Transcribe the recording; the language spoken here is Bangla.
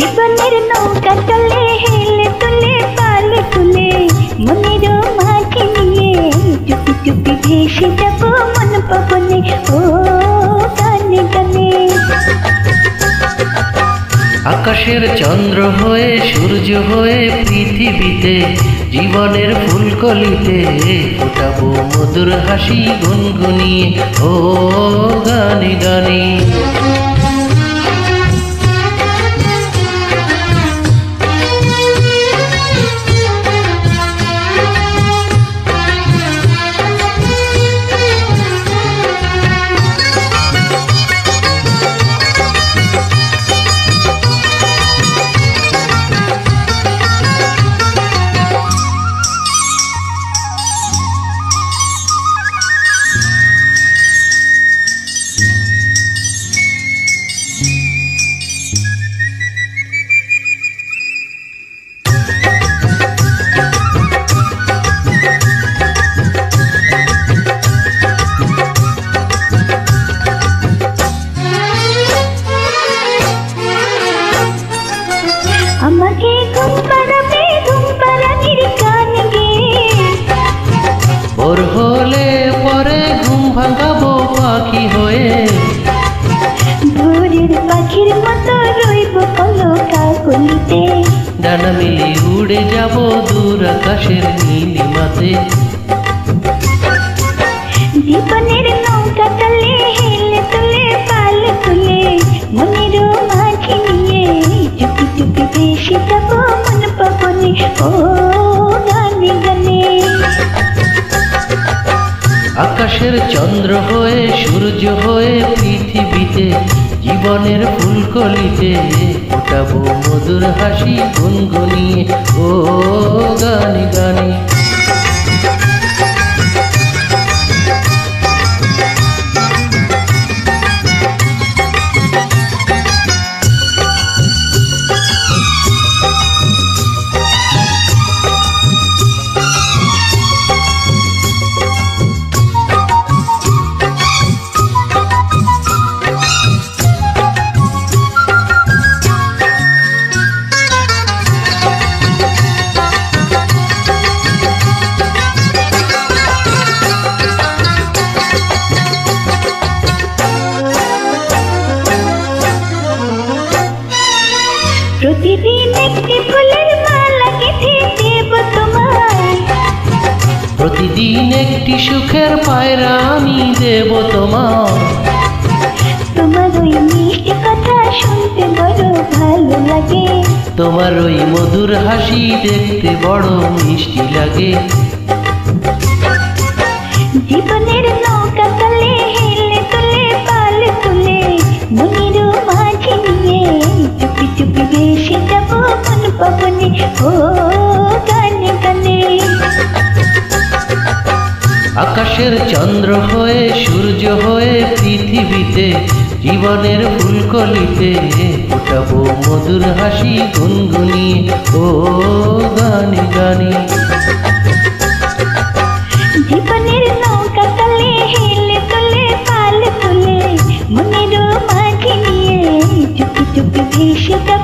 জীবনের নৌকা চলে হেলে তুলে পাল তুলে মনের মাঝে নিয়ে চুপি চুপি ভেসে যাব মন পবনে ও গানে গানে। আকাশের চন্দ্র হয়ে সূর্য হয়ে পৃথিবীতে জীবনের ফুলকলিতে ফোটাবো মধুর হাসি গুনগুনিয়ে ও গানে গানে। আমাকে ঘুম পাড়াবে ঘুম পাড়ানির গান গেয়ে ভোর হলে পরে ঘুম ভাঙাবো পাখি হয়ে ভোরের পাখির মতো রইব পলকা কলিতে ডানা মিলে উড়ে যাব দূর আকাশের নীলিমাতে। জীবনের নৌকা চলে হেলে তুলে পাল তুলে মনের মাঝে নিয়ে চুপি চুপি ভেসে যাব মন পবনে ও গানে গানে। আকাশের চন্দ্র হয়ে সূর্য হয়ে পৃথিবীতে জীবনের ফুলকলিতে ফোটাবো মধুর হাসি গুনগুনিয়ে ও গানে গানে। প্রতিদিন একটি ফুলের মালা গেঁথে দেব তোমায় প্রতিদিন একটি সুখের পায়রা আমি দেব তোমার। তোমার ওই মিষ্টি কথা শুনতে বড় ভালো লাগে তোমার ওই মধুর হাসি দেখতে বড় মিষ্টি লাগে। জীবনের নৌকা চলে হেলে তুলে পাল তুলে মনের মাঝে নিয়ে চুপি চুপি ভেসে যাব মন পবনে ও গানে গানে। আকাশের চন্দ্র হয়ে সূর্য হয়ে পৃথিবীতে জীবনের ফুলকলিতে ফোটাবো মধুর হাসি গুনগুনিয়ে ও গানে গানে। জীবনের নৌকা চলে হেলে তুলে পাল তুলে মনের মাঝে নিয়ে চুপি চুপি ভেসে যাব